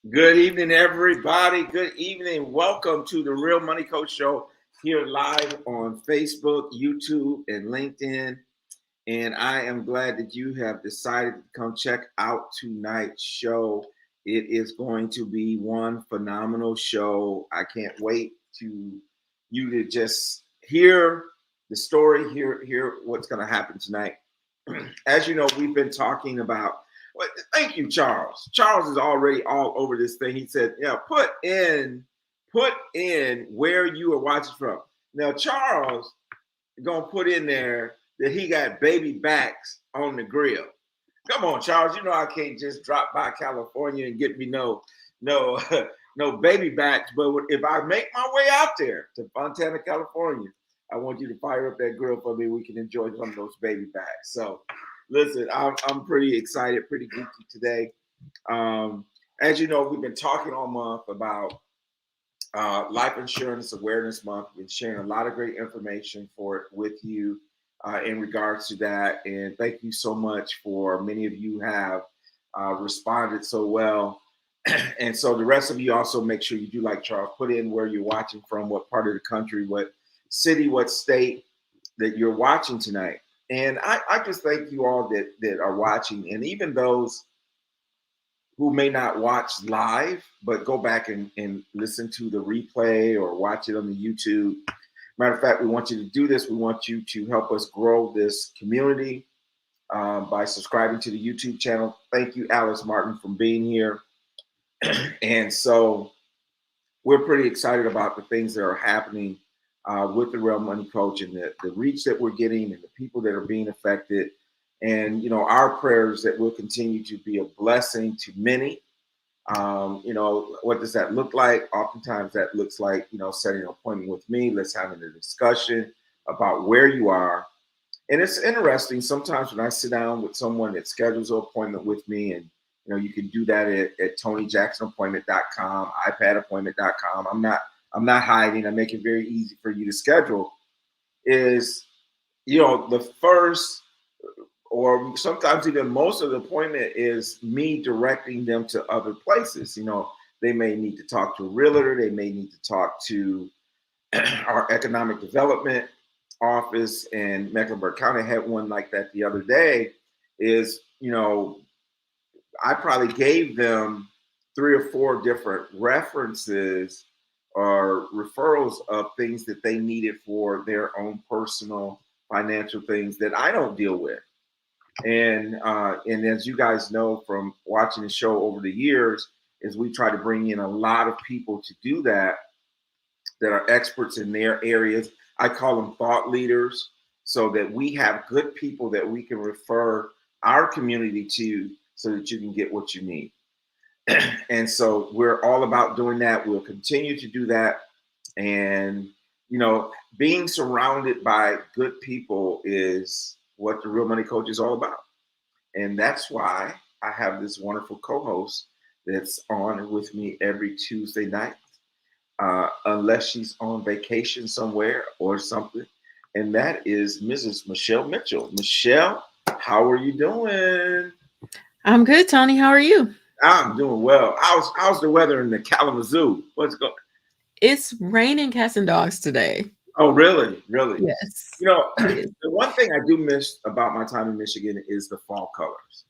Good evening, everybody. Good evening. Welcome to the Real Money Coach Show here live on Facebook, YouTube, and LinkedIn. And I am glad that you have decided to come check out tonight's show. It is going to be one phenomenal show. I can't wait to you to just hear the story, hear what's going to happen tonight. As you know, we've been talking about. Well, thank you, Charles. Charles is already all over this thing. He said, "Yeah, put in where you are watching from." Now, Charles is gonna put in there that he got baby backs on the grill. Come on, Charles. You know I can't just drop by California and get me no no baby backs. But if I make my way out there to Fontana, California, I want you to fire up that grill for me. We can enjoy some of those baby backs. So, listen, I'm pretty excited, pretty geeky today. Um, as you know, we've been talking all month about Life Insurance Awareness Month. We've been sharing a lot of great information for it with you in regards to that. And thank you so much for many of you have responded so well. And so the rest of you also make sure you do like Charles, put in where you're watching from, what part of the country, what city, what state that you're watching tonight. And I just thank you all that are watching, and even those who may not watch live, but go back and listen to the replay or watch it on the YouTube. Matter of fact, we want you to do this. We want you to help us grow this community by subscribing to the YouTube channel. Thank you, Alice Martin, for being here. And so we're pretty excited about the things that are happening with the Real Money Coach and the reach that we're getting and the people that are being affected. And, you know, our prayers that will continue to be a blessing to many. You know, what does that look like? Oftentimes that looks like, you know, setting an appointment with me. Let's have a discussion about where you are. And it's interesting. Sometimes when I sit down with someone that schedules an appointment with me, and, you know, you can do that at TonyJacksonAppointment.com, iPadAppointment.com. I'm not hiding. I make it very easy for you to schedule. Is, you know, the first or sometimes even most of the appointment is me directing them to other places. You know, they may need to talk to a realtor. They may need to talk to our economic development office in Mecklenburg County. I had one like that the other day. Is, you know, I probably gave them 3 or 4 different references or referrals of things that they needed for their own personal financial things that I don't deal with. And as you guys know from watching the show over the years, is we try to bring in a lot of people to do that are experts in their areas. I call them thought leaders, so that we have good people that we can refer our community to so that you can get what you need. And so we're all about doing that. We'll continue to do that. And, you know, being surrounded by good people is what the Real Money Coach is all about. And that's why I have this wonderful co-host that's on with me every Tuesday night, unless she's on vacation somewhere or something. And that is Mrs. Michelle Mitchell. Michelle, how are you doing? I'm good, Tony. How are you? I'm doing well. How's the weather in the Kalamazoo? What's going? It's raining cats and dogs today. Oh, really? Really? Yes, You know, it is. the one thing I do miss about my time in Michigan is the fall colors.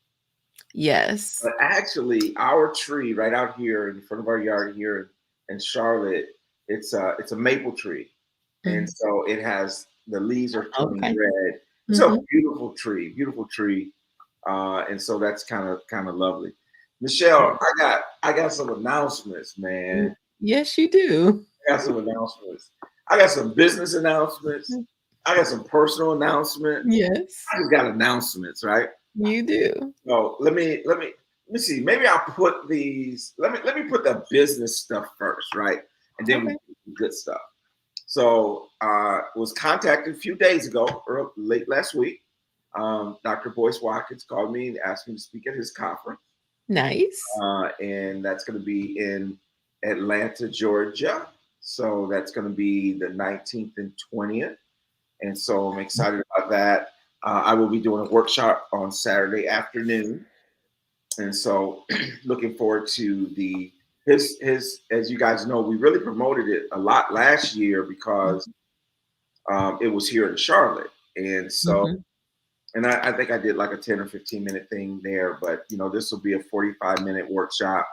Yes. But actually, our tree right out here in front of our yard here in Charlotte, it's a maple tree, and Mm. so it has the leaves are turning Okay. red. It's a Hmm. beautiful tree, and so that's kind of lovely. Michelle, I got some announcements, man. Yes, you do. I got some announcements. I got some business announcements. I got some personal announcements. Yes, I just got announcements, right? you do. So let me see. Maybe I'll put these. Let me put the business stuff first, right? And then we Okay. do the good stuff. So was contacted a few days ago, or late last week. Dr. Boyce Watkins called me and asked me to speak at his conference, Nice. and that's going to be in Atlanta, Georgia. So that's going to be the 19th and 20th, and so I'm excited about that. I will be doing a workshop on Saturday afternoon, and so looking forward to the his as you guys know, we really promoted it a lot last year because Mhm, it was here in Charlotte, and so mhm. and I think I did like a 10 or 15 minute thing there, but this will be a 45-minute workshop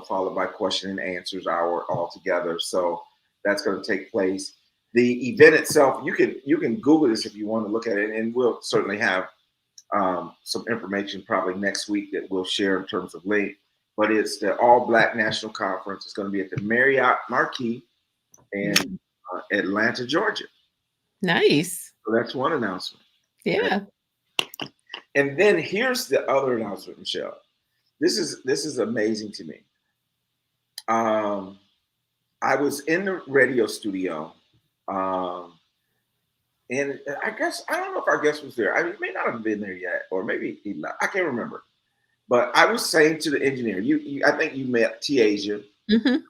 followed by question and answers hour altogether. So that's going to take place. The event itself, you can Google this if you want to look at it, and we'll certainly have some information probably next week that we'll share in terms of link. But it's the All Black National Conference. It's going to be at the Marriott Marquis in Mm, Atlanta, Georgia. nice. So that's one announcement. Yeah. And then here's the other announcement, Michelle. This is amazing to me. Um, I was in the radio studio, um, and I guess I don't know if our guest was there. I mean, he may not have been there yet, or maybe he left. I can't remember. But I was saying to the engineer, I think you met T Asia. Mhm.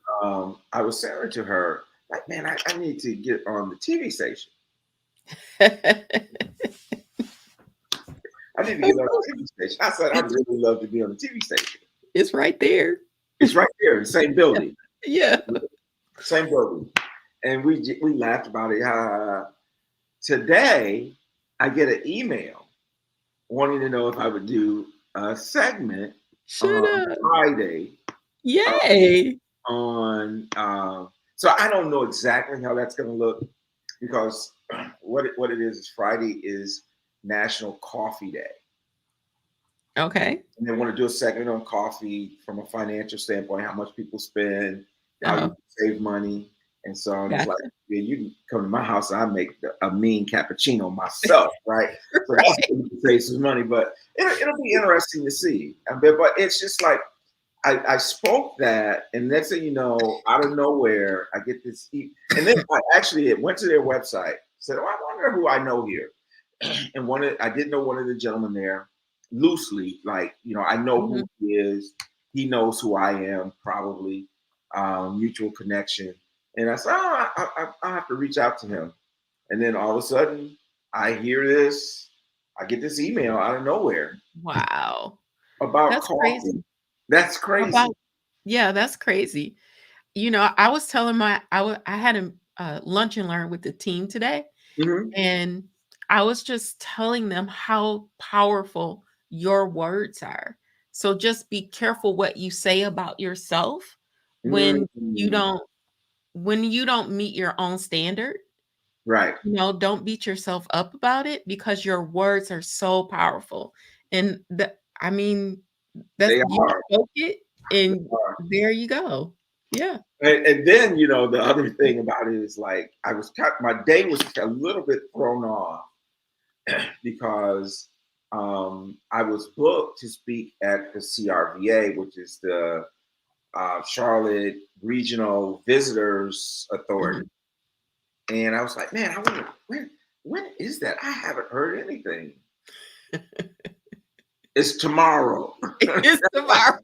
I was saying to her, like, man, I need to get on the TV station. I need to get on the TV station. I said, I'd It's really love to be on the TV station. it's right there. It's right there, the same building, Yeah. same building. And we laughed about it. Today, I get an email wanting to know if I would do a segment Shut on up. Friday uh, Yay. on. So I don't know exactly how that's going to look because what it is Friday is National Coffee Day. Okay. And they want to do a segment on coffee from a financial standpoint, how much people spend, how you Uh-huh. can save money. And so I'm just like, Gotcha. yeah, you can come to my house and I make a mean cappuccino myself, right? So that's Right. how you can save some money. But it'll be interesting to see. But it's just like, I spoke that, and next thing you know, out of nowhere, I get this. And then I actually went to their website, said, "Oh, I wonder who I know here." And I did know one of the gentlemen there loosely, like I know who Mhm. he is. He knows who I am, probably mutual connection. And I said, "Oh, I have to reach out to him." And then all of a sudden, I hear this. I get this email out of nowhere Wow. about That's coffee. crazy. That's crazy. About Yeah, that's crazy. I was telling I had a lunch and learn with the team today, Hmm. and I was just telling them how powerful your words are. So just be careful what you say about yourself when you Mm. don't when you don't meet your own standard. Right. Don't beat yourself up about it because your words are so powerful. And I mean, that's They you are. spoke it and there you go. Yeah. And then the other thing about it is like my day was a little bit thrown off because I was booked to speak at the CRVA, which is the Charlotte Regional Visitors Authority, Mhm. and I was like, man, I wonder when is that? I haven't heard anything. It's tomorrow. It's tomorrow.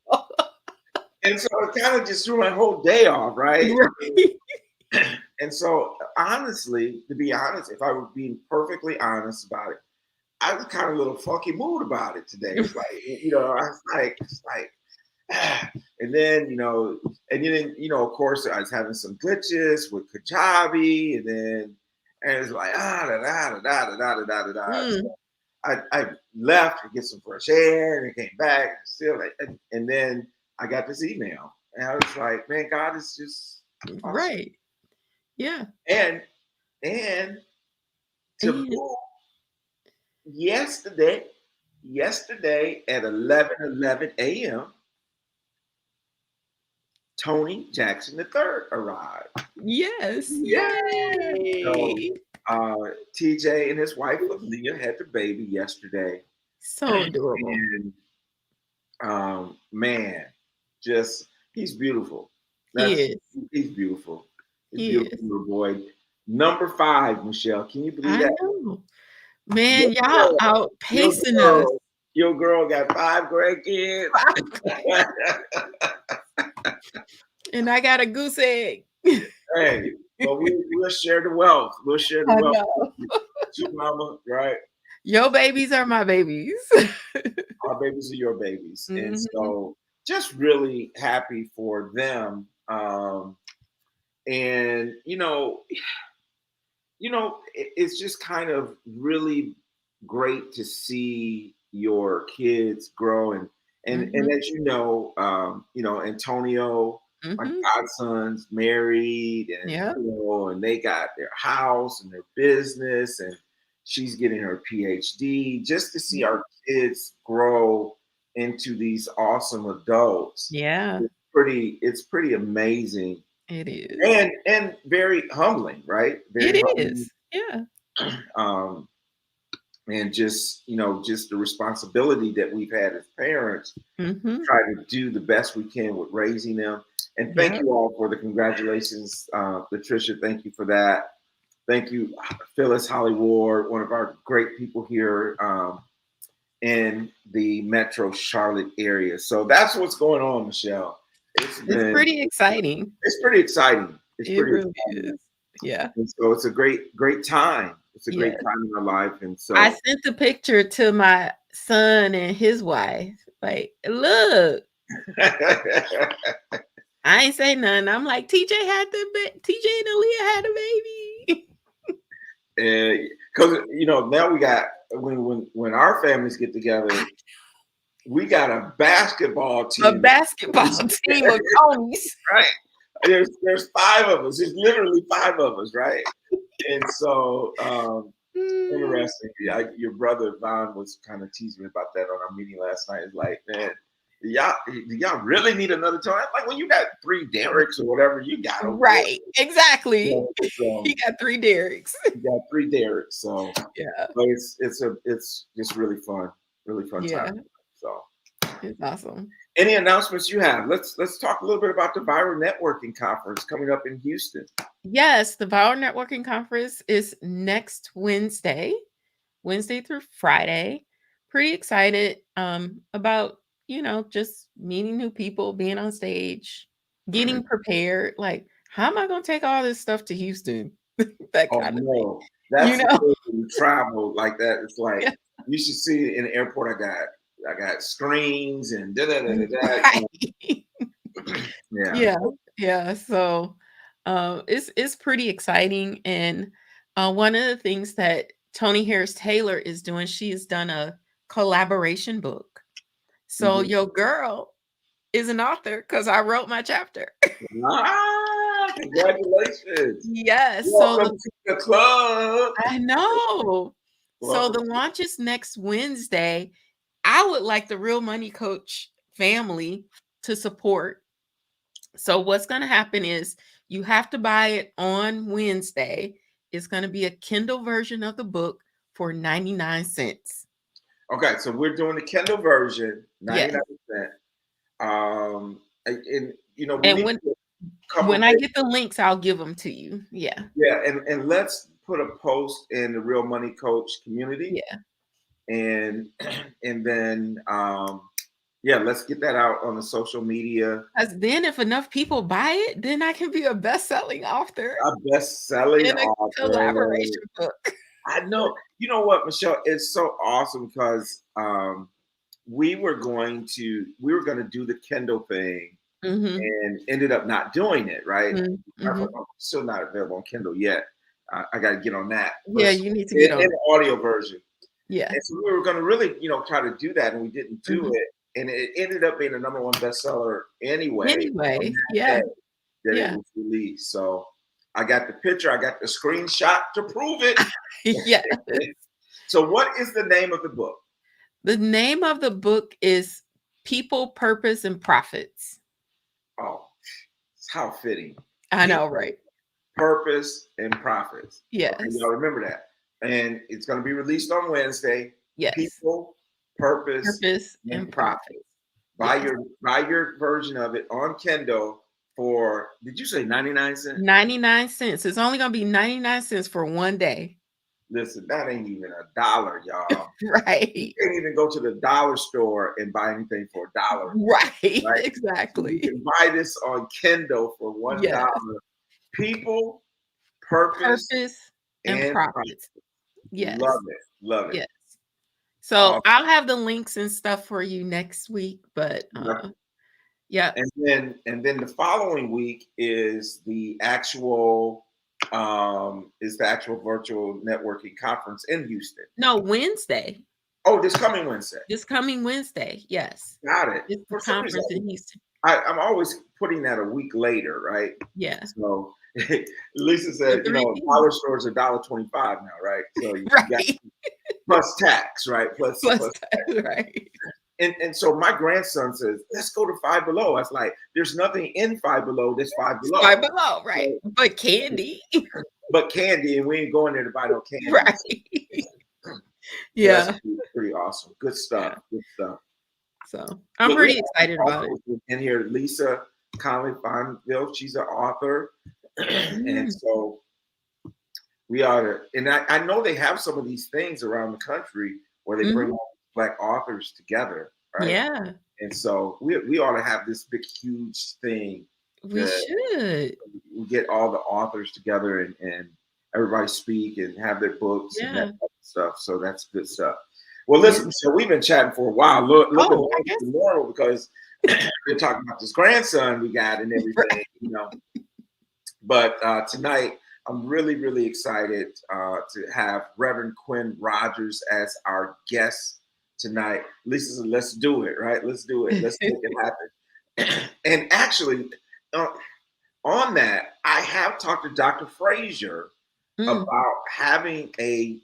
And so it kind of just threw my whole day off, right? Right. And so, honestly, to be honest, if I were being perfectly honest about it, I was kind of a little funky mood about it today. It's like, I was like, it's like, and then, of course, I was having some glitches with Kajabi, and it's like, da da da da da da da da da. Mm, I left to get some fresh air and came back still, and then I got this email, and I was like, man, God is just awesome. right. Yeah. And and to And boot, yesterday, yesterday at 11:11 a.m., Tony Jackson III arrived. yes. Yeah. So Yay. TJ and his wife Leah had the baby yesterday, So adorable. and man, just he's beautiful. He That's is. he's beautiful. He's a He beautiful is. little boy. Number 5, Michelle. Can you believe I that? know. Your Man, y'all girl, your outpacing us. girl, your girl got 5 grandkids. And I got a goose egg. Hey, but we'll share the wealth. We'll share the I wealth know. with you, too, mama. Right? Your babies are my babies. Our babies are your babies, and Mhm. so just really happy for them. And it's just kind of really great to see your kids grow and Mhm. as Antonio, my Mhm. godson's married and Yeah. and they got their house and their business and she's getting her PhD. Just to see Mhm. our kids grow into these awesome adults, Yeah, it's pretty amazing it is. and very humbling, right? Very It humbling. is. Yeah. Um, and just the responsibility that we've had as parents to Mhm. try to do the best we can with raising them. And thank Yep. you all for the congratulations, Patricia. Thank you for that. Thank you, Phyllis Hollywood, one of our great people here in the Metro Charlotte area. So that's what's going on, Michelle. It's It's been pretty exciting. it's pretty exciting. It's It pretty really exciting. is. Yeah. And so it's a great time. It's a great Yeah. time in our life. And I so sent the picture to my son and his wife. Like, look, I ain't say nothing. I'm like, TJ and Aaliyah had a baby. and because now we got when our families get together, we got a basketball A team. basketball team of Tonys. Right. There's five of us. There's literally five of us, right? And so Mm. interesting. Your brother Von was kind of teasing me about that on our meeting last night. It's like, man, do y'all really need another toy? Like, when you got three Derricks or whatever, you got them. Right. Exactly. So, so He got 3 Derricks. you got three Derricks. So, Yeah. but it's just really fun Yeah. time. So, It's awesome. any announcements you have? Let's talk a little bit about the Viral Networking Conference coming up in Houston. Yes, the Power Networking Conference is next Wednesday through Friday. Pretty excited about, just meeting new people, being on stage, getting prepared. Like, how am I going to take all this stuff to Houston? That Oh kind of thing. no, You that's the know? thing when you travel like that. It's like Yeah. you should see it in the airport. I got screens and da da da da da. Right. Yeah. Yeah. Yeah. So it's pretty exciting. And one of the things that Tony Harris Taylor is doing, she has done a collaboration book. So Mhm. your girl is an author because I wrote my chapter. Congratulations! Yes. So Welcome to the club. I know. So Welcome. the launch is next Wednesday. I would like the Real Money Coach family to support. So what's going to happen is you have to buy it on Wednesday. It's going to be a Kindle version of the book for 99 cents. Okay, so we're doing the Kindle version, Yes. 99%. And we And need when a couple when I things. get the links, I'll give them to you. Yeah. Yeah, and let's put a post in the Real Money Coach community, Yeah. and and then yeah, let's get that out on the social media. Because then if enough people buy it, then I can be a best-selling author Our best-selling in a author. collaboration book. I know. You know what, Michelle? It's so awesome because we were going to do the Kindle thing Mhm. and ended up not doing it. Right? Mm, mhm. I'm still not available on Kindle yet. I got to get on that, Yeah, but you need to in get on the it. audio version. Yeah. And so we were going to really, try to do that, and we didn't do Mhm. it. And it ended up being a number one bestseller anyway on Anyway, that yeah. day that it Yeah. was released. So I got the picture, I got the screenshot to prove it. Yeah. So, what is the name of the book? The name of the book is People, Purpose, and Profits. Oh, how fitting. I know, People, right? Purpose, and Profits. Okay, Yes. y'all remember that. And it's going to be released on Wednesday. Yes. People, Purpose, Purpose and and profits. Profits. Buy Yes. your version of it on Kindle for, did you say 99 cents? 99 cents. It's only going to be 99 cents for one day. Listen, that ain't even $1, y'all. You Right. can't even go to the dollar store and buy anything for $1, Right. right? So you Exactly. can buy this on Kindle for $1. Yes. People, Purpose, Purpose and and Profit. profits. Love Yes. it. Love it. Yes. So Awesome. I'll have the links and stuff for you next week, but Okay. Yeah. And then the following week is the actual virtual networking conference in Houston. No, Wednesday. Oh, this coming Wednesday. This coming Wednesday. Yes. Got it. It's the For some reason, conference in Houston. I'm always putting that a week later, right? Yeah. So Lisa said, The dollar stores are $1.25 now, right? So you got right. plus tax, right? Plus Tax, right. And so my grandson says, let's go to Five Below. I was like, there's nothing in Five Below that's Five Below. Five Below, right. So, but candy. But candy, and we ain't going there to buy no candy. Right. Yeah. That's pretty awesome. Good stuff. Yeah. Good stuff. So I'm pretty excited about it. And here, Lisa Conley Fonville, she's an author. And so we are, and I know they have some of these things around the country where they bring all Black authors together, right? Yeah. And so we ought to have this big, huge thing. We should. We get all the authors together and everybody speak and have their books and that type of stuff. So that's good stuff. Well, listen, so we've been chatting for a while. Look more because we're talking about this grandson we got and everything, But tonight, I'm really, really excited to have Reverend Quinn Rodgers as our guest tonight. Lisa said, let's do it, right? Let's do it. Let's make it happen. And actually, on that, I have talked to Dr. Frazier about having a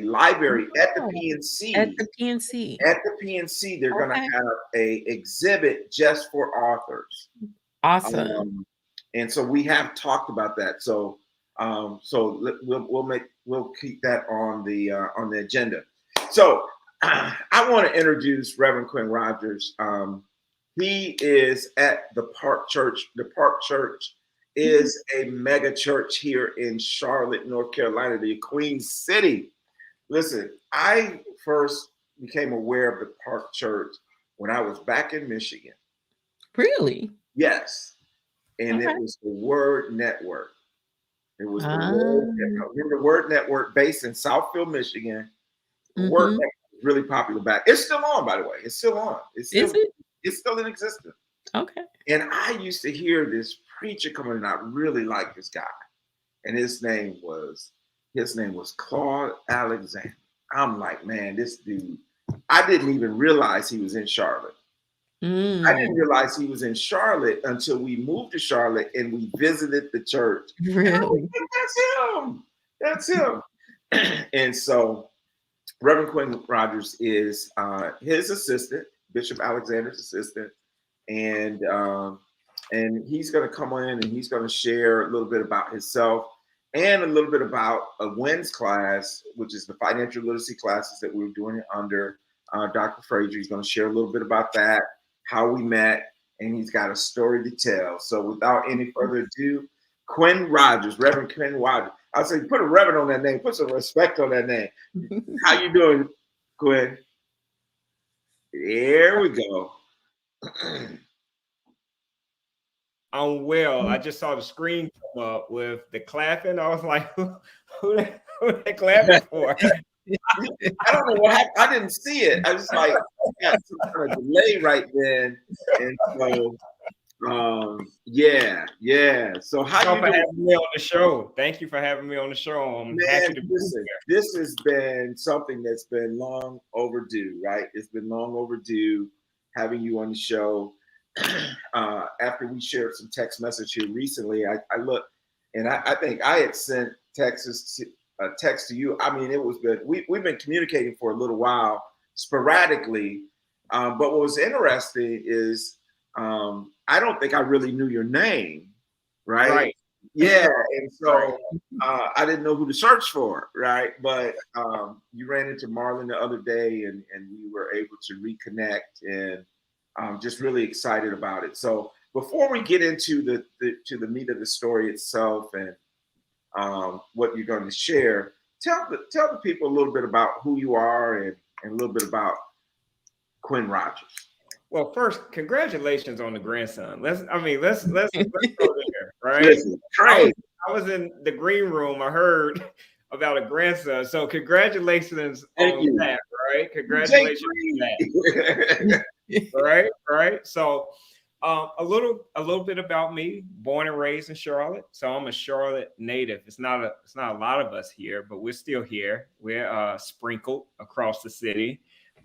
library at the PNC. At the PNC. At the PNC, they're going to have a exhibit just for authors. Awesome. And so we have talked about that. So we'll keep that on the agenda. So I want to introduce Reverend Quinn Rodgers. He is at the Park Church. The Park Church is a mega church here in Charlotte, North Carolina, the Queen City. Listen, I first became aware of the Park Church when I was back in Michigan. Really? Yes. And it was the Word Network. It was the Word Network based in Southfield, Michigan. The Word Network was really popular back. It's still on, by the way. It's still on. Is it? It's still in existence. Okay. And I used to hear this preacher coming in. I really liked this guy. And his name was Claude Alexander. I'm like, man, this dude, I didn't even realize he was in Charlotte. I didn't realize he was in Charlotte until we moved to Charlotte and we visited the church. Really? That's him. And so Reverend Quinn Rodgers is his assistant, Bishop Alexander's assistant. And he's going to come in and he's going to share a little bit about himself and a little bit about a WINS class, which is the financial literacy classes that we're doing under Dr. Frazier. He's going to share a little bit about that, how we met, and he's got a story to tell. So without any further ado, Quinn Rodgers, Reverend Quinn Rodgers. I'll say put a reverend on that name, put some respect on that name. How you doing, Quinn? There we go. I'm well. I just saw the screen come up with the clapping. I was like, who they clapping for? I don't know what happened. I didn't see it. I was like, got some kind of delay right then. And so, yeah. So how you for having me on the show? Thank you for having me on the show. I'm happy to be here. This has been something that's been long overdue, right? It's been long overdue having you on the show. After we shared some text message here recently, I looked and I think I had sent a text to you. I mean, it was good. We've been communicating for a little while sporadically. But what was interesting is I don't think I really knew your name, right? Yeah. And so I didn't know who to search for, right? But you ran into Marlon the other day and we were able to reconnect, and I'm just really excited about it. So before we get into the meat of the story itself and what you're going to share, tell the people a little bit about who you are and a little bit about Quinn Rodgers. Well, first, congratulations on the grandson. Let's go there, right? I was in the green room. I heard about a grandson. So congratulations on that, right? Congratulations on that. Right. So A little bit about me. Born and raised in Charlotte, so I'm a Charlotte native. It's not a lot of us here, but we're still here. We're sprinkled across the city.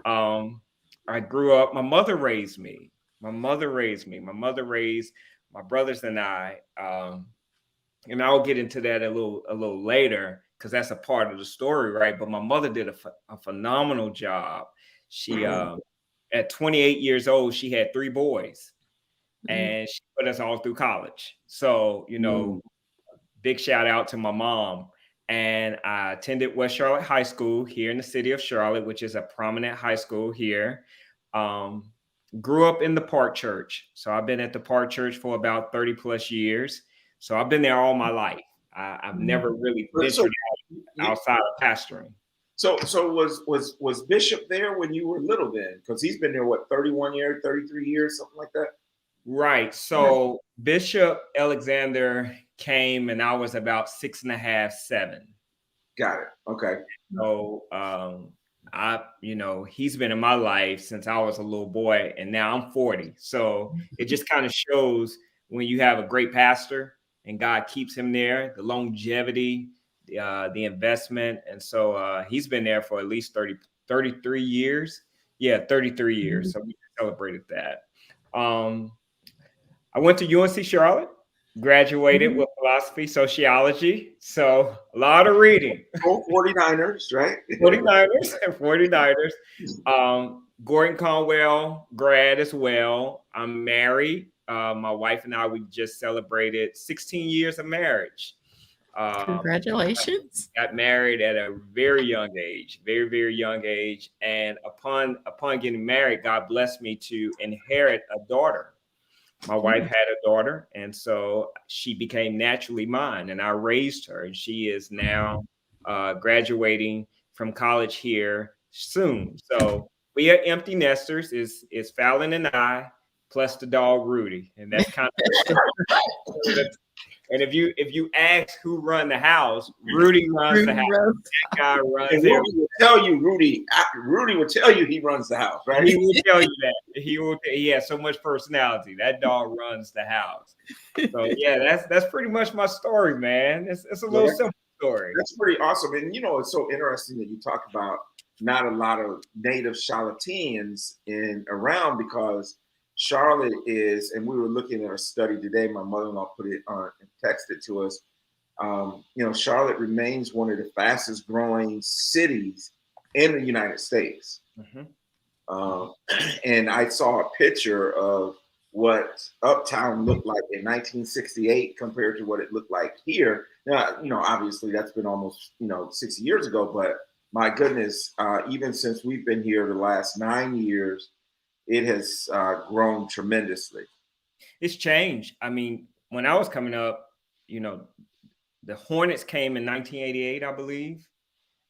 I grew up. My mother raised me. My mother raised me. My mother raised my brothers and I. And I'll get into that a little later because that's a part of the story, right? But my mother did a phenomenal job. She at 28 years old, she had 3 boys, and she put us all through college. So, big shout out to my mom. And I attended West Charlotte High School here in the city of Charlotte, which is a prominent high school here. Grew up in the Park Church. So I've been at the Park Church for about 30 plus years. So I've been there all my life. I've never really ventured outside of pastoring. So was Bishop there when you were little then? Because he's been there, what, 31 years, 33 years, something like that? Right. So Bishop Alexander came and I was about 6.5, 7. Got it. Okay. So he's been in my life since I was a little boy, and now I'm 40. So it just kind of shows when you have a great pastor and God keeps him there, the longevity, the investment. And so he's been there for at least 33 years. Yeah, 33 years. So we celebrated that. I went to UNC Charlotte, graduated with philosophy, sociology. So a lot of reading. 49ers, right? 49ers. Gordon Conwell grad as well. I'm married. My wife and I, we just celebrated 16 years of marriage. Congratulations. Got married at a very young age, very, very young age. And upon getting married, God blessed me to inherit a daughter. My wife had a daughter, and so she became naturally mine, and I raised her, and she is now graduating from college here soon. So we are empty nesters. Is Fallon and I, plus the dog Rudy, and that's kind of. And if you ask who run the house, Rudy runs the house. That guy runs it. Rudy will tell you, Rudy will tell you he runs the house, right? He will tell you that. He has so much personality. That dog runs the house. So yeah, that's pretty much my story, man. It's a little simple story. That's pretty awesome. And it's so interesting that you talk about not a lot of native Charlotteans around, because Charlotte is, and we were looking at a study today, my mother-in-law put it on and texted to us. Charlotte remains one of the fastest growing cities in the United States. And I saw a picture of what Uptown looked like in 1968 compared to what it looked like here. Now, obviously that's been almost, 60 years ago, but my goodness, even since we've been here the last 9 years, it has grown tremendously. It's changed. I mean, when I was coming up, the Hornets came in 1988, I believe.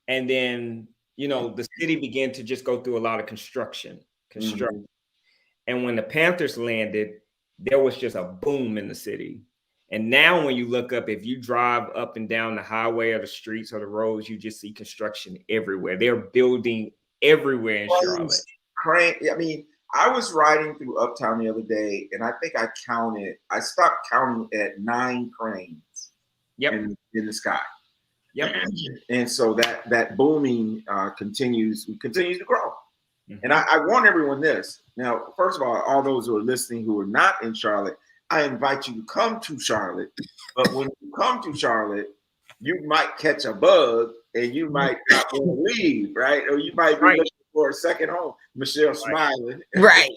And then, the city began to just go through a lot of construction. And when the Panthers landed, there was just a boom in the city. And now when you look up, if you drive up and down the highway or the streets or the roads, you just see construction everywhere. They're building everywhere in Charlotte. I mean, I was riding through Uptown the other day, and I think I stopped counting at 9 cranes in the sky. Yep. And so that booming continues to grow. And I warn everyone this. Now, first of all those who are listening who are not in Charlotte, I invite you to come to Charlotte. But when you come to Charlotte, you might catch a bug and you might not want to leave, right? Or you might be looking for a second home. Michelle smiling. Right.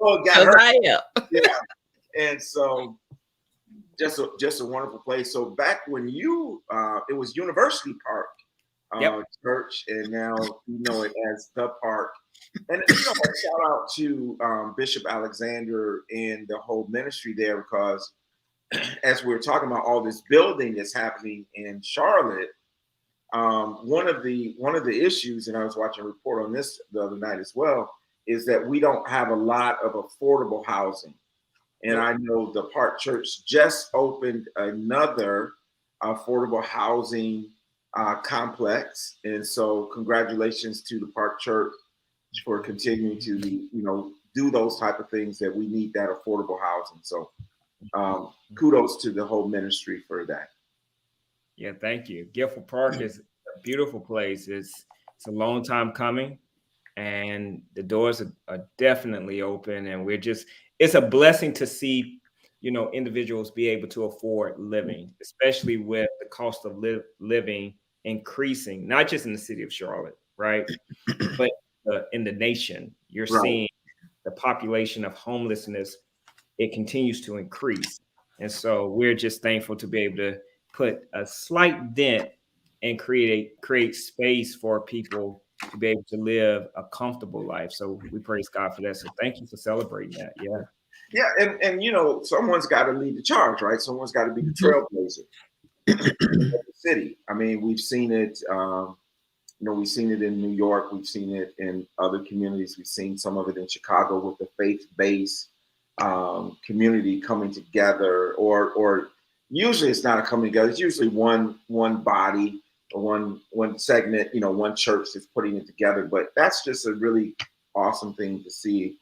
Oh, got her. I am. Yeah. And so just a wonderful place. So back when it was University Park Church, and now you know it as the Park. And a shout out to Bishop Alexander and the whole ministry there, because as we're talking about all this building that's happening in Charlotte, one of the issues, and I was watching a report on this the other night as well, is that we don't have a lot of affordable housing. And I know the Park Church just opened another affordable housing complex. And so congratulations to the Park Church for continuing to, do those type of things, that we need that affordable housing. So kudos to the whole ministry for that. Yeah, thank you. Guilford Park is a beautiful place. It's a long time coming, and the doors are definitely open. And it's a blessing to see, individuals be able to afford living, especially with the cost of living increasing, not just in the city of Charlotte, right? But in the nation. You're seeing the population of homelessness, it continues to increase. And so we're just thankful to be able to put a slight dent and create space for people to be able to live a comfortable life. So we praise God for that. So thank you for celebrating that. Yeah. Yeah, and someone's got to lead the charge, right? Someone's got to be the trailblazer of the city. I mean, we've seen it. We've seen it in New York. We've seen it in other communities. We've seen some of it in Chicago with the faith-based community coming together, or usually it's not a coming together. It's usually one body or one segment, one church that's putting it together. But that's just a really awesome thing to see.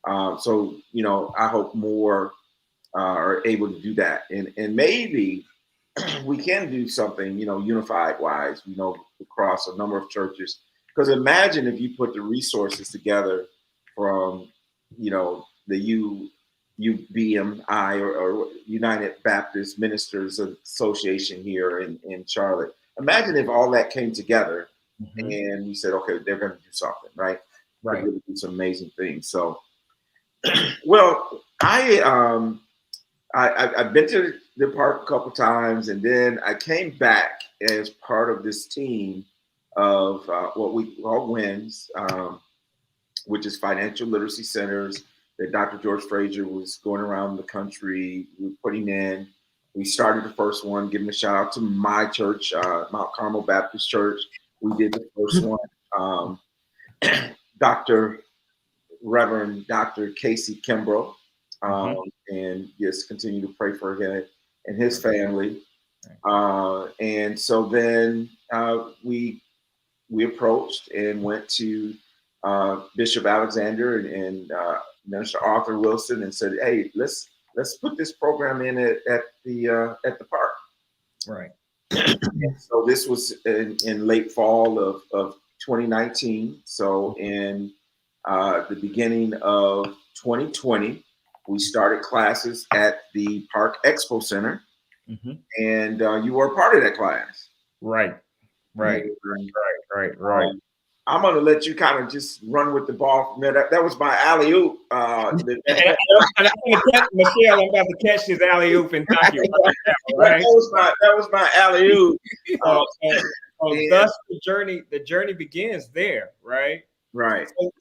So I hope more are able to do that, and maybe we can do something, unified wise, across a number of churches. Because imagine if you put the resources together from, the UBMI or United Baptist Ministers Association here in Charlotte. Imagine if all that came together and we said, okay, they're going to do something, right? Right. Really do some amazing things. So, well, I've been to the park a couple times, and then I came back as part of this team of what we call WINS, which is financial literacy centers that Dr. George Frazier was going around the country putting in. We started the first one, giving a shout out to my church, Mount Carmel Baptist Church. We did the first one. Reverend Dr. Casey Kimbrough, and just continue to pray for him and his family. And so then we approached and went to Bishop Alexander and Minister Arthur Wilson and said, "Hey, let's put this program in at the park." Right. So this was in late fall of 2019. So in the beginning of 2020, we started classes at the Park Expo Center, and you were a part of that class. Right. I'm going to let you kind of just run with the ball from there. That was my alley-oop. And I'm going to catch Michelle. I'm about to catch this alley-oop and knock you right. That was my alley-oop. Thus the journey begins there, right? Right. So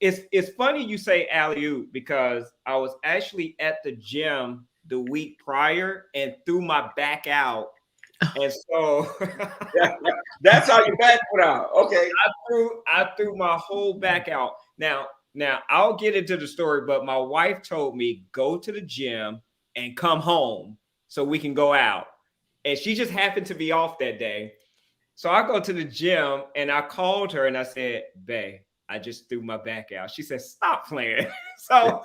it's funny you say alley-oop, because I was actually at the gym the week prior and threw my back out. And so that's how your back went out. Okay. I threw my whole back out. Now I'll get into the story, but my wife told me, go to the gym and come home so we can go out. And she just happened to be off that day. So I go to the gym and I called her and I said, "Babe, I just threw my back out." She said, "Stop playing." So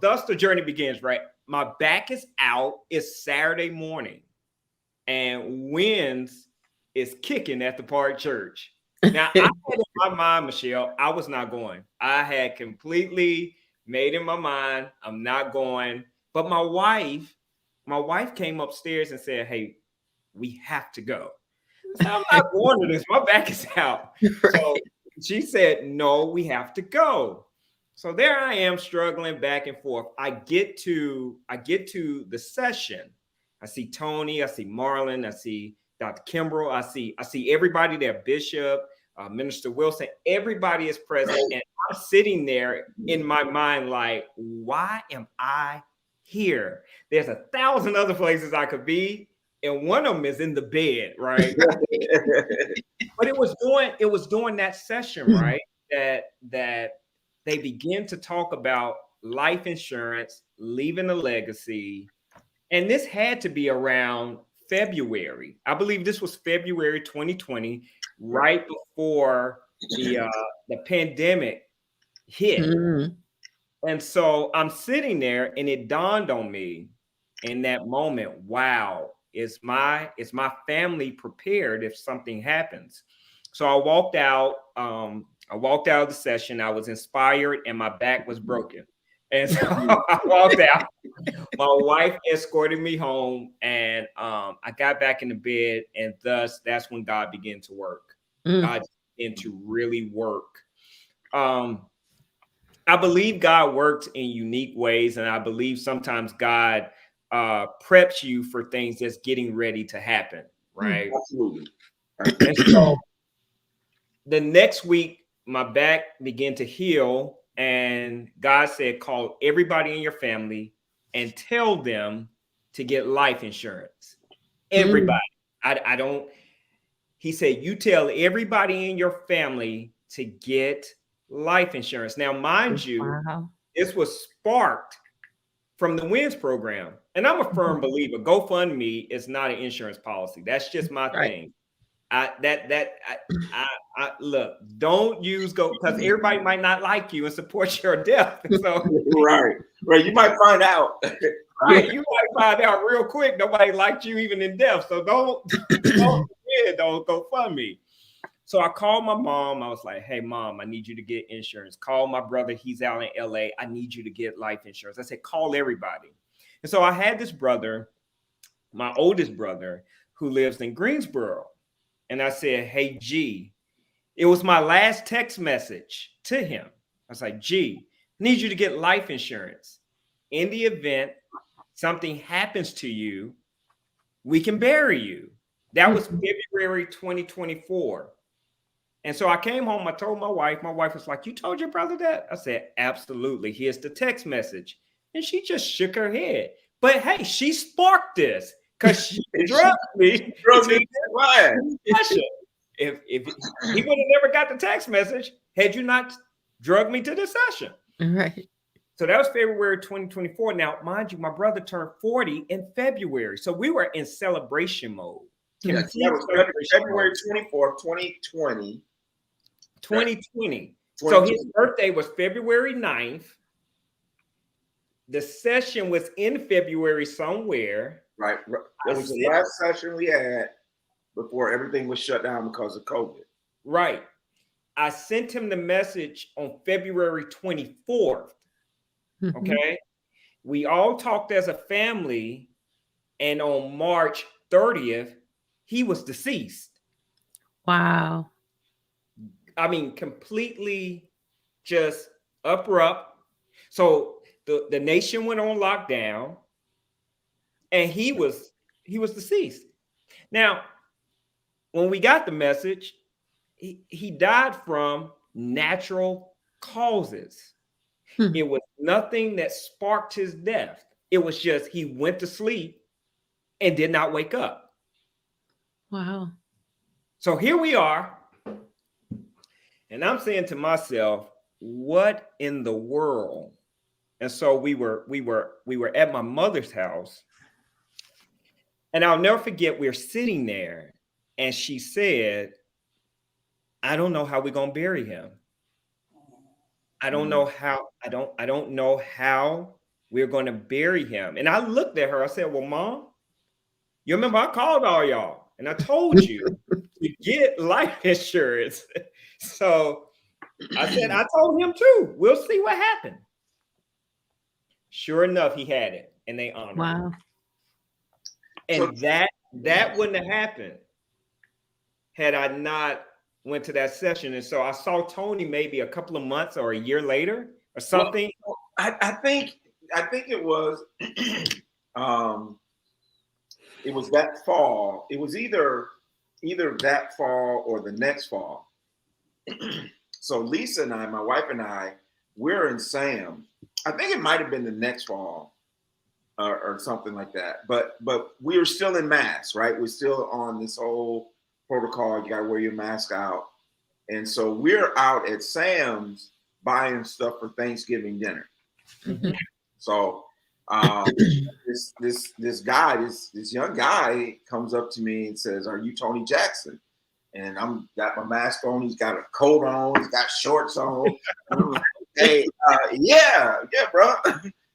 thus the journey begins, right? My back is out. It's Saturday morning, and WINS is kicking at the Park Church. Now, I had in my mind, Michelle, I was not going. I had completely made in my mind, I'm not going. But my wife came upstairs and said, "Hey, we have to go." I said, "I'm not going to this. My back is out." Right. So she said, "No, we have to go." So there I am struggling back and forth. I get to the session. I see Tony, I see Marlon, I see Dr. Kimbrough, I see everybody there, Bishop, Minister Wilson, everybody is present. And I'm sitting there in my mind like, why am I here? There's 1,000 other places I could be, and one of them is in the bed, right? But it was during that session, right, that they begin to talk about life insurance, leaving a legacy. And this had to be around February. I believe this was February 2020, right before the pandemic hit. Mm. And so I'm sitting there, and it dawned on me in that moment, wow, is my family prepared if something happens? So I walked out. I walked out of the session. I was inspired, and my back was broken. And so I walked out. My wife escorted me home, and I got back in the bed, and that's when God began to work. Mm. God began to really work. I believe God works in unique ways, and I believe sometimes God preps you for things that's getting ready to happen, right? Absolutely. And so the next week, my back began to heal, and God said, call everybody in your family and tell them to get life insurance. Everybody. I don't, he said, you tell everybody in your family to get life insurance. Now, mind you, Wow. this was sparked from the WINS program. And I'm a firm believer, GoFundMe is not an insurance policy. That's just my thing. I look, don't use Go, because everybody might not like you and support your death. So right. You might find out. right, you might find out real quick. Nobody liked you even in death. So don't go fund me. So I called my mom. I was like, hey, Mom, I need you to get insurance. Call my brother. He's out in LA. I need you to get life insurance. I said, call everybody. And so I had this brother, my oldest brother, who lives in Greensboro. And I said, hey, G, it was my last text message to him. I was like, G, I need you to get life insurance. In the event something happens to you, we can bury you. That was February 2024. And so I came home, I told my wife was like, you told your brother that? I said, absolutely. Here's the text message. And she just shook her head. But hey, she sparked this because she drugged me. If he would have never got the text message had you not drugged me to the session. Right. So that was February 2024. Now, mind you, my brother turned 40 in February. So we were in celebration mode. Yes, that was February 24th, 2020. 2020. So his birthday was February 9th. The session was in February somewhere. Right. That was the last session we had before everything was shut down because of COVID. Right. I sent him the message on February 24th. Okay. We all talked as a family, and on March 30th, he was deceased. Wow. I mean, completely just abrupt. So the nation went on lockdown, and he was deceased. Now, when we got the message, he died from natural causes. It was nothing that sparked his death. It was just he went to sleep and did not wake up. Wow. So here we are. And I'm saying to myself, what in the world? And so we were at my mother's house. And I'll never forget, we're sitting there, and she said, I don't know how we're gonna bury him. I don't know how, I don't know how we're gonna bury him. And I looked at her, I said, well, Mom, you remember I called all y'all and I told you to get life insurance. So I said, I told him too. We'll see what happened. Sure enough, he had it, and they honored him. And that wouldn't have happened had I not went to that session. And so I saw Tony maybe a couple of months or a year later or something. Well, I think it was it was that fall. It was either that fall or the next fall. So Lisa and I, my wife and I, we're in Sam. I think it might have been the next fall or something like that. But we were still in masks, right? We're still on this whole protocol. You got to wear your mask out. And so we're out at Sam's buying stuff for Thanksgiving dinner. Mm-hmm. So this young guy comes up to me and says, "Are you Tony Jackson?" And I'm got my mask on. He's got a coat on. He's got shorts on. Hey, yeah, bro.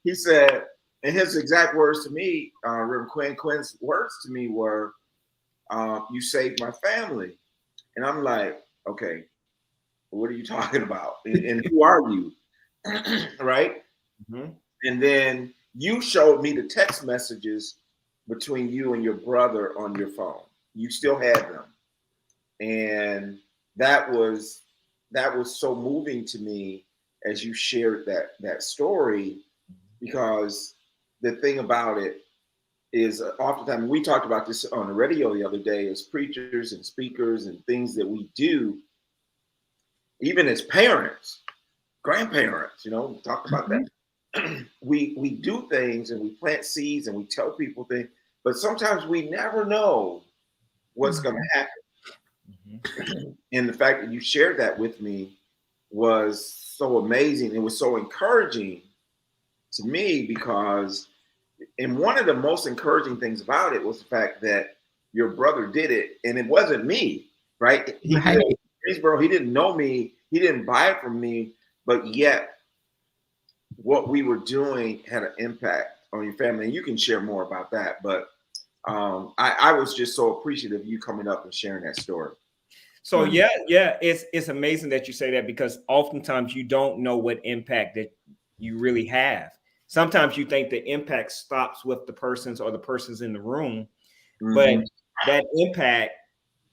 He said, and his exact words to me, Reverend Quinn's words to me were, "You saved my family," and I'm like, okay, what are you talking about? And who are you? Right? Mm-hmm. And then you showed me the text messages between you and your brother on your phone. You still had them, and that was so moving to me as you shared that story, because the thing about it is, oftentimes we talked about this on the radio the other day, as preachers and speakers and things that we do, even as parents, grandparents, we talked about that. we do things and we plant seeds and we tell people things, but sometimes we never know what's going to happen. And the fact that you shared that with me was so amazing. It was so encouraging to me, because, and one of the most encouraging things about it was the fact that your brother did it, and it wasn't me, right? He did it in Greensboro. He didn't know me. He didn't buy it from me, but yet what we were doing had an impact on your family. And you can share more about that, but I was just so appreciative of you coming up and sharing that story. So yeah, it's amazing that you say that, because oftentimes you don't know what impact that you really have. Sometimes you think the impact stops with the persons or the persons in the room, but that impact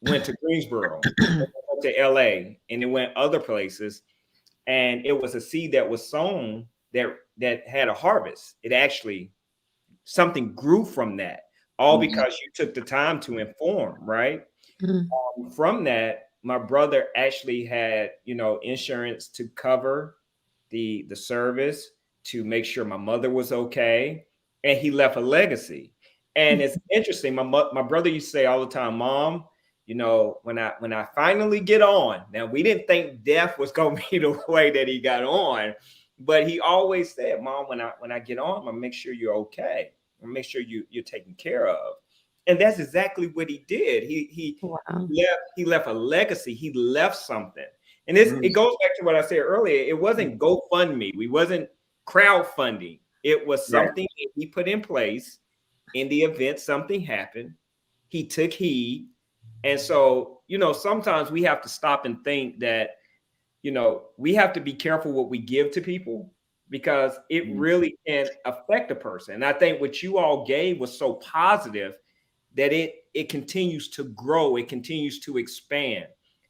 went to Greensboro, went to LA, and it went other places. And it was a seed that was sown that had a harvest. It actually, something grew from that, all because you took the time to inform, right? From that, my brother actually had, insurance to cover the service, to make sure my mother was okay, and he left a legacy. And it's interesting. My brother used to say all the time, "Mom, when I finally get on." Now, we didn't think death was going to be the way that he got on, but he always said, "Mom, when I get on, I'm gonna make sure you're okay. I'm gonna make sure you're taken care of." And that's exactly what he did. He left a legacy. He left something. And it goes back to what I said earlier. It wasn't GoFundMe. We wasn't crowdfunding. It was something that he put in place. In the event something happened, he took heed. And so, sometimes we have to stop and think that, we have to be careful what we give to people, because it really can affect a person. And I think what you all gave was so positive that it continues to grow. It continues to expand.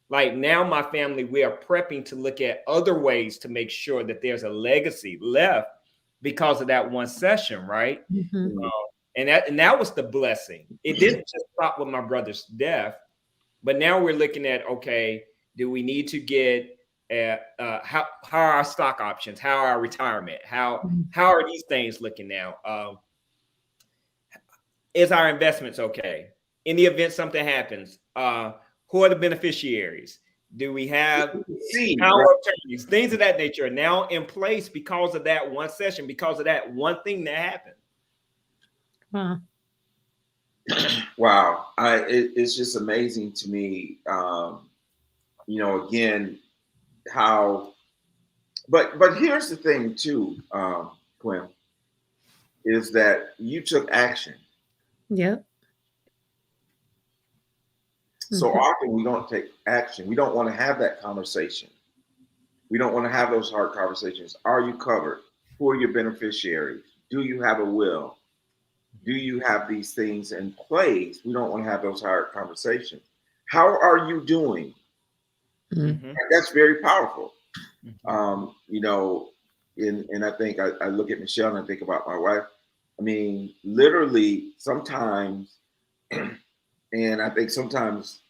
Like now, my family, we are prepping to look at other ways to make sure that there's a legacy left because of that one session, right? And that was the blessing. It didn't just stop with my brother's death, but now we're looking at, okay, do we need to get how are our stock options? How are our retirement? How are these things looking now? Is our investments okay? In the event something happens, who are the beneficiaries? Do we have power of attorneys? Things of that nature are now in place because of that one session, because of that one thing that happened. Wow. It's just amazing to me, again, how, but here's the thing too, Quinn, is that you took action. Yep. So often we don't take action. We don't want to have that conversation. We don't want to have those hard conversations. Are you covered? Who are your beneficiaries? Do you have a will? Do you have these things in place? We don't want to have those hard conversations. How are you doing? That's very powerful. And I think I look at Michelle and I think about my wife. I mean, literally sometimes, and I think sometimes,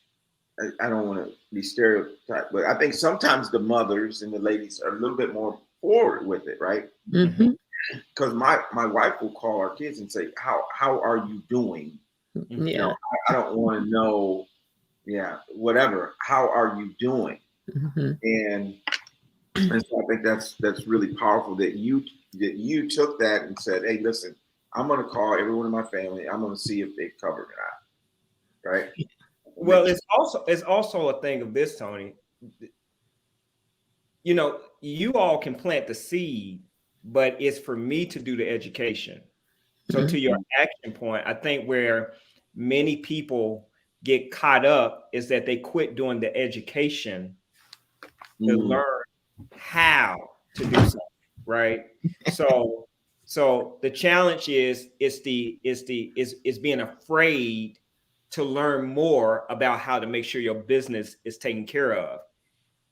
I don't want to be stereotyped, but I think sometimes the mothers and the ladies are a little bit more forward with it, right? Because my wife will call our kids and say, how are you doing? I don't want to know, whatever. How are you doing? And so I think that's really powerful that you took that and said, hey, listen, I'm going to call everyone in my family. I'm going to see if they're covered or not, right? Well, it's also a thing of this, Tony. you know, you all can plant the seed, but it's for me to do the education. So to your action point, I think where many people get caught up is that they quit doing the education to learn how to do something, right? So the challenge is being afraid to learn more about how to make sure your business is taken care of.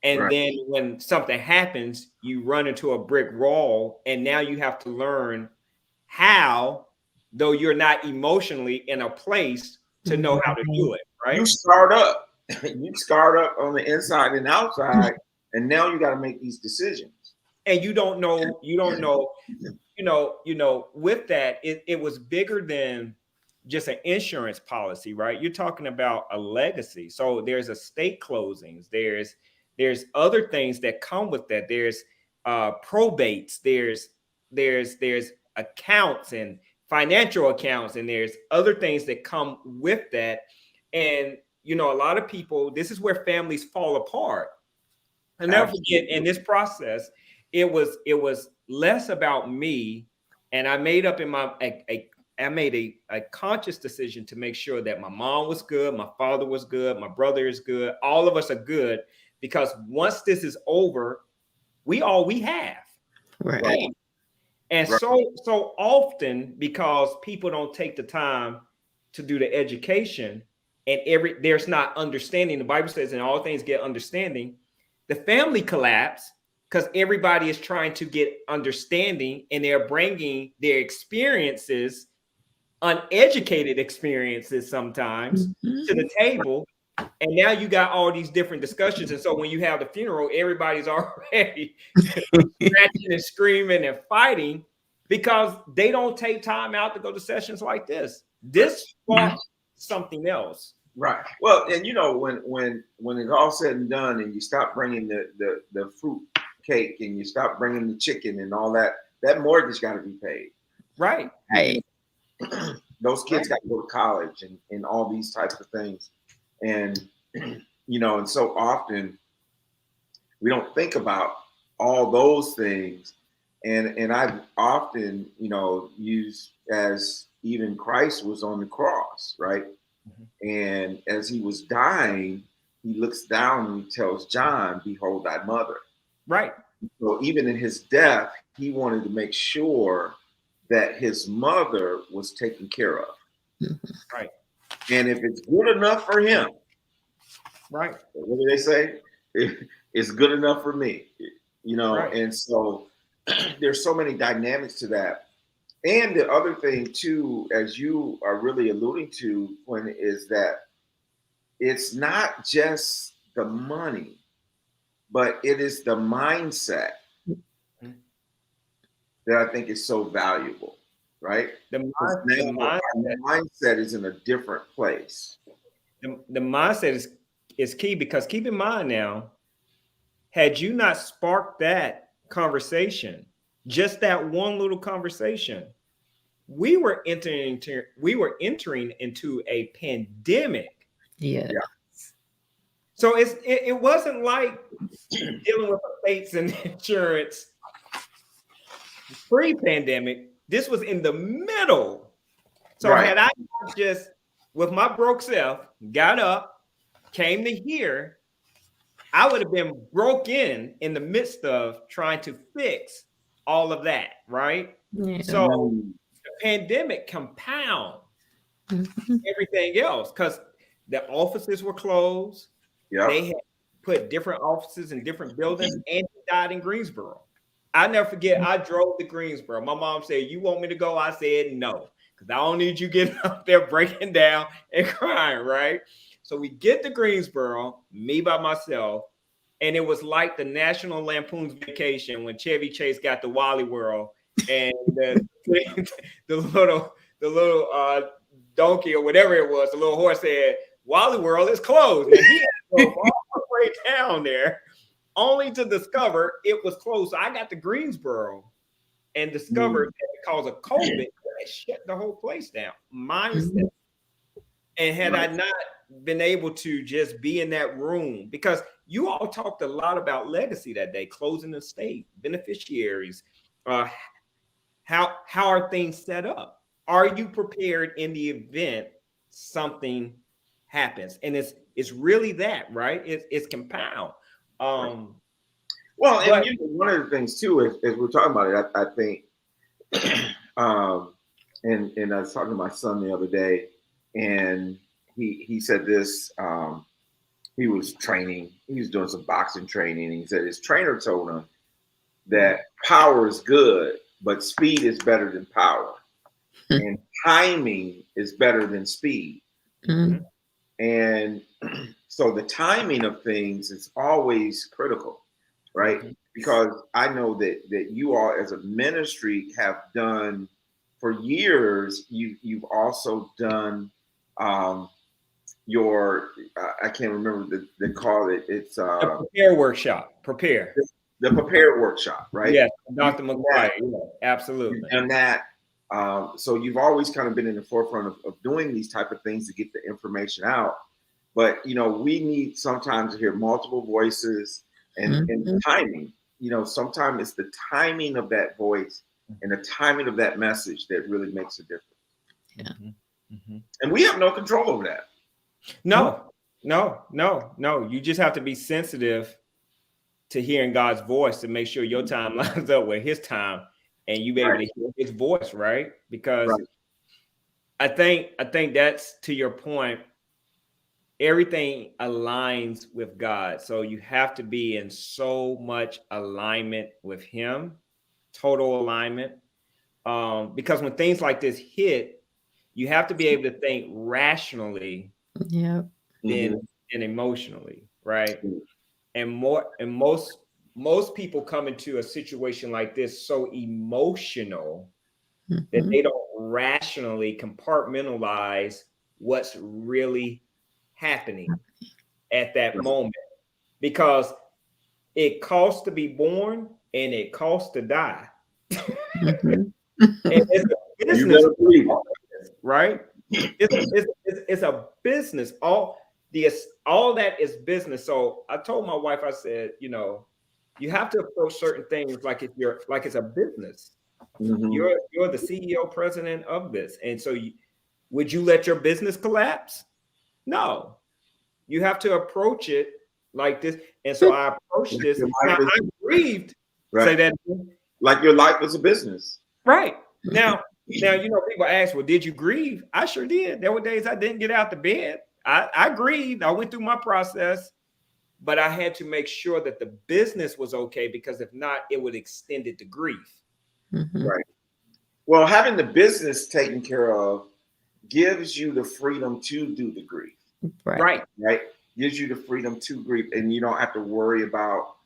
And then when something happens, you run into a brick wall, and now you have to learn how, though you're not emotionally in a place to know how to do it, right? You start up. You start up on the inside and outside, and now you got to make these decisions. And you don't know, with that, it was bigger than just an insurance policy, right? You're talking about a legacy. So there's estate closings, there's other things that come with that. There's probates, there's accounts and financial accounts, and there's other things that come with that. And a lot of people, this is where families fall apart. I'll never forget, in this process, it was less about me, and I made up I made a conscious decision to make sure that my mom was good, my father was good, my brother is good, all of us are good, because once this is over, we all we have. Right. And so often, because people don't take the time to do the education, and there's not understanding. The Bible says, in all things get understanding. The family collapse because everybody is trying to get understanding, and they're bringing their experiences, uneducated experiences sometimes, to the table. And now you got all these different discussions. And so when you have the funeral, everybody's already scratching and screaming and fighting because they don't take time out to go to sessions like this. This sparks something else. Right. Well, and when it's all said and done, and you stop bringing the fruit cake, and you stop bringing the chicken and all that, that mortgage got to be paid. Right. Those kids got to go to college and all these types of things. And, and so often we don't think about all those things. And I've often, used as even Christ was on the cross, right? And as he was dying, he looks down and he tells John, "Behold thy mother." Right. So even in his death, he wanted to make sure that his mother was taken care of. Right. And if it's good enough for him, right? What do they say? It's good enough for me, Right. And so there's so many dynamics to that. And the other thing too, as you are really alluding to, Quinn, is that it's not just the money, but it is the mindset that I think is so valuable, right? The mindset is in a different place. The mindset is key, because keep in mind now, had you not sparked that conversation, just that one little conversation, we were entering into a pandemic. Yeah. So it wasn't like dealing with estates and insurance pre-pandemic. This was in the middle. So had I just, with my broke self, got up, came to here, I would have been broke in the midst of trying to fix all of that, right? Yeah. So the pandemic compound everything else, because the offices were closed. Yeah. They had put different offices in different buildings, and he died in Greensboro. I never forget, I drove to Greensboro. My mom said, "You want me to go?" I said, "No, because I don't need you getting up there breaking down and crying," right? So we get to Greensboro, me by myself, and it was like the National Lampoon's Vacation when Chevy Chase got to Wally World, and the little donkey or whatever it was, the little horse said, "Wally World is closed." And he had to go all the way down there, only to discover it was closed. So I got to Greensboro and discovered that because of COVID, they shut the whole place down. Mindset. And had I not been able to just be in that room, because you all talked a lot about legacy that day, closing the estate, beneficiaries, how are things set up? Are you prepared in the event something happens? And it's really that, right? It's compound. Well, and But one of the things too is we're talking about it, I think, and I was talking to my son the other day, and he said this. He was training. He was doing some boxing training. And he said his trainer told him that power is good, but speed is better than power, and timing is better than speed. Mm-hmm. And so the timing of things is always critical, right? Mm-hmm. Because I know that you all as a ministry have done for years. You've also done your I can't remember they call it. It's the prepare workshop. Prepare. The prepare workshop, right? Yes, Dr. McGuire. Yeah, absolutely. You've done that. So you've always kind of been in the forefront of doing these type of things to get the information out. But we need sometimes to hear multiple voices and timing. Sometimes it's the timing of that voice and the timing of that message that really makes a difference. Yeah. Mm-hmm. And we have no control over that. No. You just have to be sensitive to hearing God's voice to make sure your time lines up with his time and you be able to hear his voice, right? Because I think that's, to your point, everything aligns with God. So you have to be in so much alignment with him, total alignment. Because when things like this hit, you have to be able to think rationally than emotionally, right? And most people come into a situation like this so emotional that they don't rationally compartmentalize what's really happening at that moment, because it costs to be born and it costs to die. And it's a business, right? It's a business. All that is business. So I told my wife, I said, you have to approach certain things like it's a business. You're the CEO, president of this, and so would you let your business collapse? No, you have to approach it like this. And so I approached this. Now, I grieved. Right. Say that like your life was a business. Right. Now, people ask, well, did you grieve? I sure did. There were days I didn't get out the bed. I grieved. I went through my process, but I had to make sure that the business was okay, because if not, it would extend it to grief. Right. Well, having the business taken care of gives you the freedom to do the grief. Right. Gives you the freedom to grieve, and you don't have to worry about,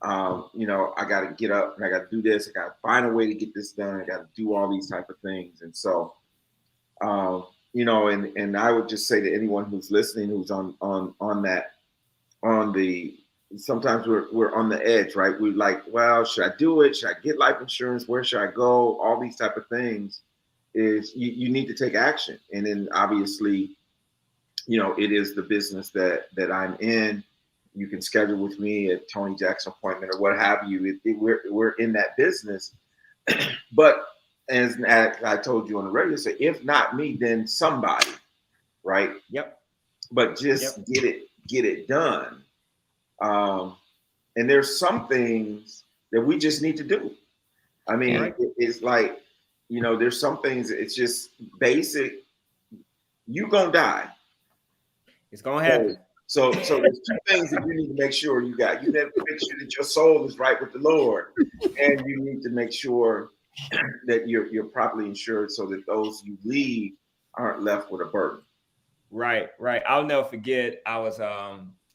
I got to get up and I got to do this. I got to find a way to get this done. I got to do all these type of things. And so, and I would just say to anyone who's listening, who's sometimes we're on the edge, right? We're like, well, should I do it? Should I get life insurance? Where should I go? All these type of things is you need to take action. And then obviously, it is the business that I'm in. You can schedule with me at Tony Jackson appointment or what have you. We're in that business. But as I told you on the radio, say, if not me, then somebody, right? Yep. But just get it done. And there's some things that we just need to do. I mean, it's like, there's some things, it's just basic. You're going to die. It's going to happen. So there's two things that you need to make sure you got. You need to make sure that your soul is right with the Lord, and you need to make sure that you're properly insured so that those you leave aren't left with a burden. Right. I'll never forget. I was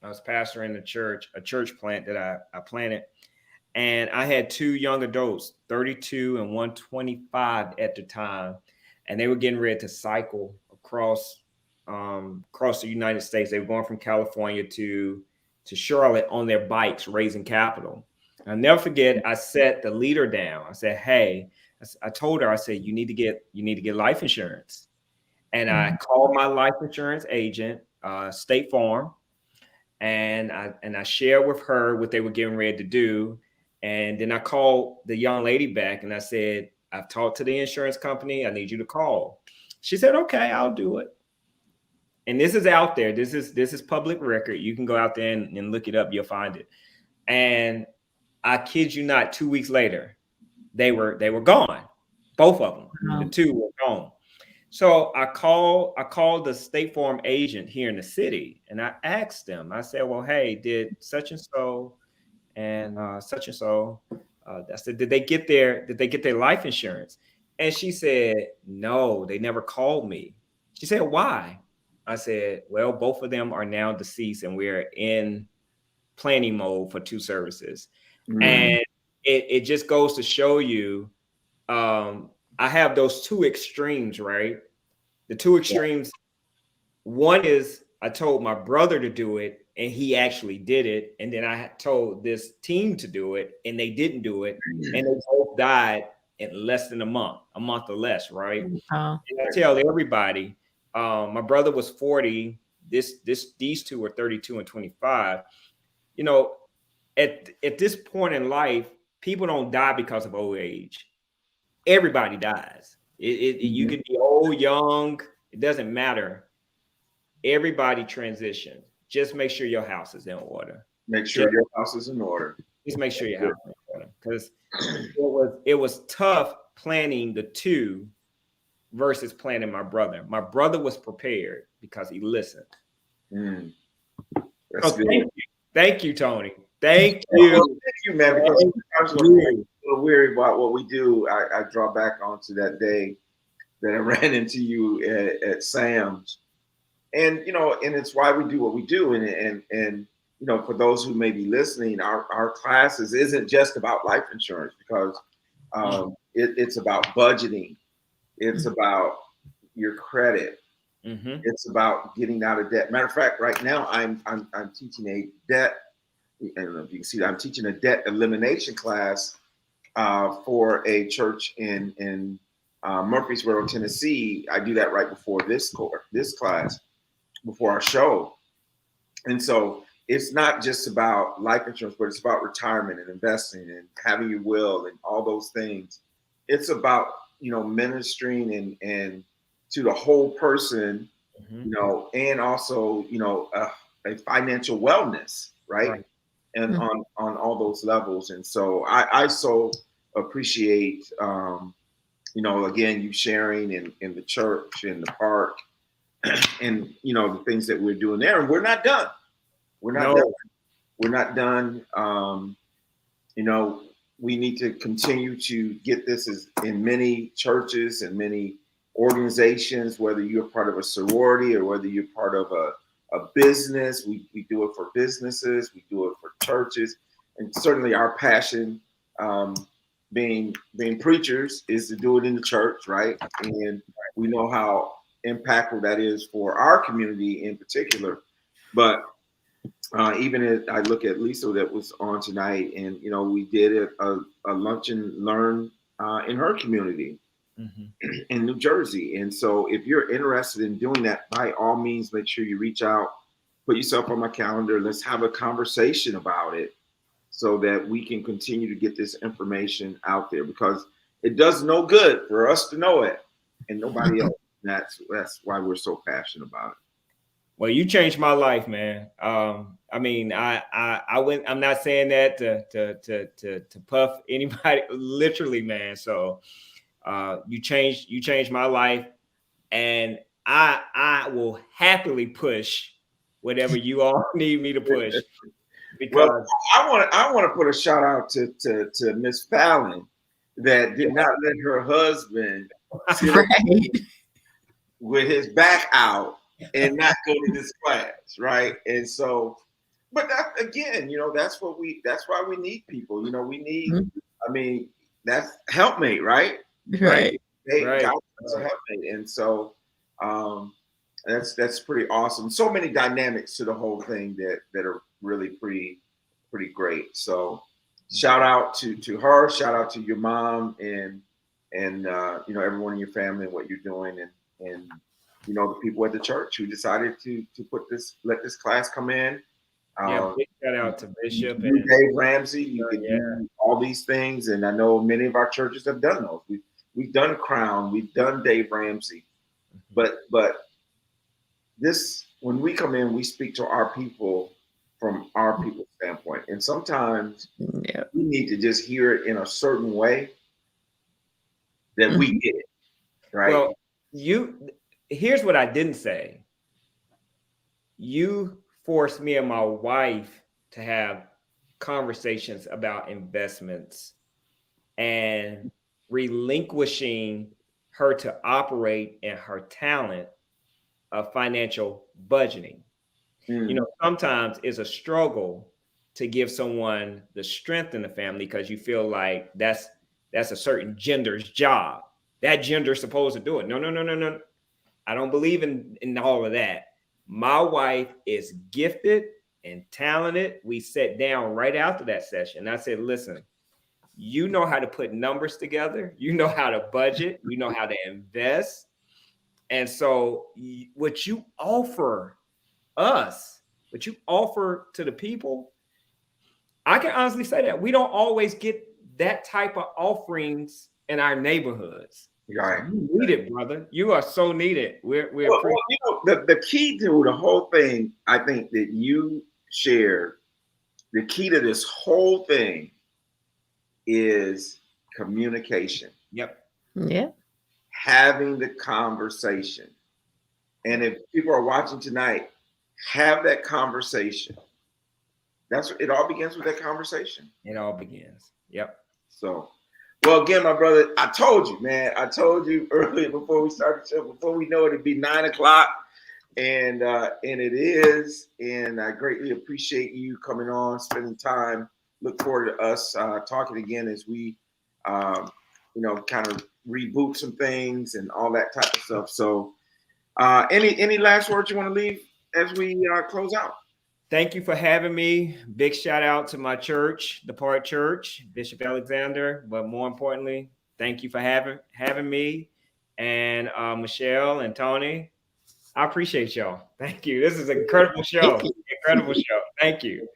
pastoring a church plant that I planted, and I had two young adults, 32 and 125 at the time, and they were getting ready to cycle across the United States. They were going from California to Charlotte on their bikes, raising capital. I'll never forget. I sat the leader down. I said, "Hey," I told her, I said, "You need to get life insurance." And I called my life insurance agent, State Farm, and I shared with her what they were getting ready to do. And then I called the young lady back and I said, I've talked to the insurance company. I need you to call. She said, okay, I'll do it. And this is out there. This is public record. You can go out there and look it up. You'll find it. And I kid you not, 2 weeks later, they were gone. Both of them. Wow. The two were gone. So I called the State Farm agent here in the city, and I asked them. I said, "Well, hey, did such and so and such and so?" I said, "Did they get their life insurance?" And she said, "No, they never called me." She said, "Why?" I said, "Well, both of them are now deceased, and we're in planning mode for 2 services." Mm-hmm. And it just goes to show you. I have those 2 extremes, right? The 2 extremes. Yeah. One is I told my brother to do it and he actually did it. And then I told this team to do it and they didn't do it. Mm-hmm. And they both died in less than a month or less, right? And I tell everybody, my brother was 40. These 2 were 32 and 25. You know, at this point in life, people don't die because of old age. Everybody dies. You can be old, young, it doesn't matter. Everybody transitions. Just make sure your house is in order. Make sure your house is in order. Just make sure your house is in order. Because it was tough planning the 2 versus planning my brother. My brother was prepared because he listened. So thank you, Tony. Thank you. Well, thank you, man. Because sometimes when we're a little weary about what we do, I draw back onto that day that I ran into you at Sam's. And, you know, and it's why we do what we do. And you know, for those who may be listening, our classes isn't just about life insurance because it's about budgeting. It's about your credit. Mm-hmm. It's about getting out of debt. Matter of fact, right now I'm teaching a debt. I don't know if you can see that I'm teaching a debt elimination class for a church in Murfreesboro, Tennessee. I do that right before this class, before our show. And so it's not just about life insurance, but it's about retirement and investing and having your will and all those things. It's about, you know, ministering and to the whole person, mm-hmm. you know, and also, you know, a financial wellness, right? And mm-hmm. on all those levels. And so I so appreciate, you know, again, you sharing in the church, in the park, and, you know, the things that we're doing there. And we're not done. We're not done. We're not done. You know, we need to continue to get this in many churches and many organizations, whether you're part of a sorority or whether you're part of a business. We do it for businesses, we do it for churches, and certainly our passion, being preachers, is to do it in the church, right? And we know how impactful that is for our community in particular. But even as I look at Lisa that was on tonight, and you know, we did a lunch and learn in her community. Mm-hmm. in New Jersey. And so if you're interested in doing that, by all means, make sure you reach out, put yourself on my calendar. Let's have a conversation about it so that we can continue to get this information out there, because it does no good for us to know it and nobody else. That's why we're so passionate about it. Well, you changed my life, man. I mean, I went. I'm not saying that to puff anybody, literally, man. So you changed my life, and I will happily push whatever you all need me to push. Because I want to put a shout out to Miss Fallon that did not let her husband with his back out and not go to this class, right? And so, but that, again, you know, that's why we need people. You know, we need. I mean, that's helpmate, right? Right. Helpmate. And so that's pretty awesome. So many dynamics to the whole thing that are really pretty great. So shout out to her, shout out to your mom and you know, everyone in your family and what you're doing, and the people at the church who decided to let this class come in. Big shout out to Bishop you and Dave Ramsey. You can do all these things, and I know many of our churches have done those. We've done Crown, we've done Dave Ramsey, but this, when we come in, we speak to our people from our people's standpoint, and sometimes we need to just hear it in a certain way that we get it, right? Well, here's what I didn't say. You forced me and my wife to have conversations about investments and relinquishing her to operate in her talent of financial budgeting. Sometimes it's a struggle to give someone the strength in the family because you feel like that's a certain gender's job. That gender's supposed to do it. No. I don't believe in all of that. My wife is gifted and talented. We sat down right after that session. I said, listen, you know how to put numbers together. You know how to budget. You know how to invest. And so what you offer us, what you offer to the people, I can honestly say that we don't always get that type of offerings in our neighborhoods. Right. You need it, brother. You are so needed. The key to the whole thing, I think that you shared, the key to this whole thing is communication. Yep. Yeah. Having the conversation. And if people are watching tonight, have that conversation. It all begins with that conversation. It all begins. Yep. So, well, again, my brother, I told you, man. I told you earlier before we started the show, before we know it, it'd be 9:00, and it is. And I greatly appreciate you coming on, spending time. Look forward to us talking again as we, kind of reboot some things and all that type of stuff. So, any last words you want to leave as we close out? Thank you for having me. Big shout out to my church, the Part Church, Bishop Alexander. But more importantly, thank you for having me, and Michelle and Tony. I appreciate y'all. Thank you. This is an incredible show. Incredible show. Thank you,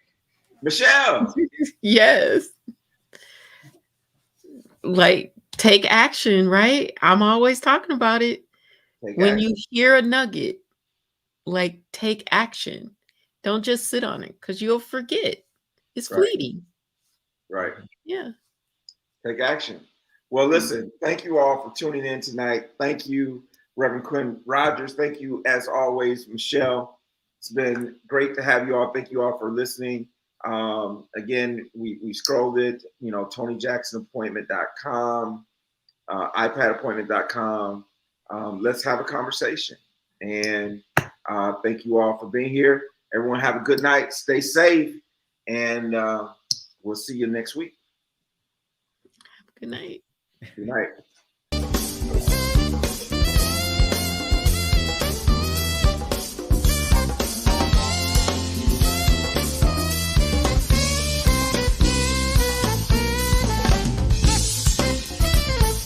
Michelle. Yes. Like, take action, right? I'm always talking about it. When you hear a nugget, like, take action. Don't just sit on it because you'll forget. It's fleeting. Right. Yeah. Take action. Well, listen, thank you all for tuning in tonight. Thank you, Reverend Quinn Rodgers. Thank you, as always, Michelle. It's been great to have you all. Thank you all for listening. Again, we scrolled it, TonyJacksonAppointment.com, iPadAppointment.com. Let's have a conversation. And thank you all for being here. Everyone have a good night. Stay safe. And we'll see you next week. Good night. Good night.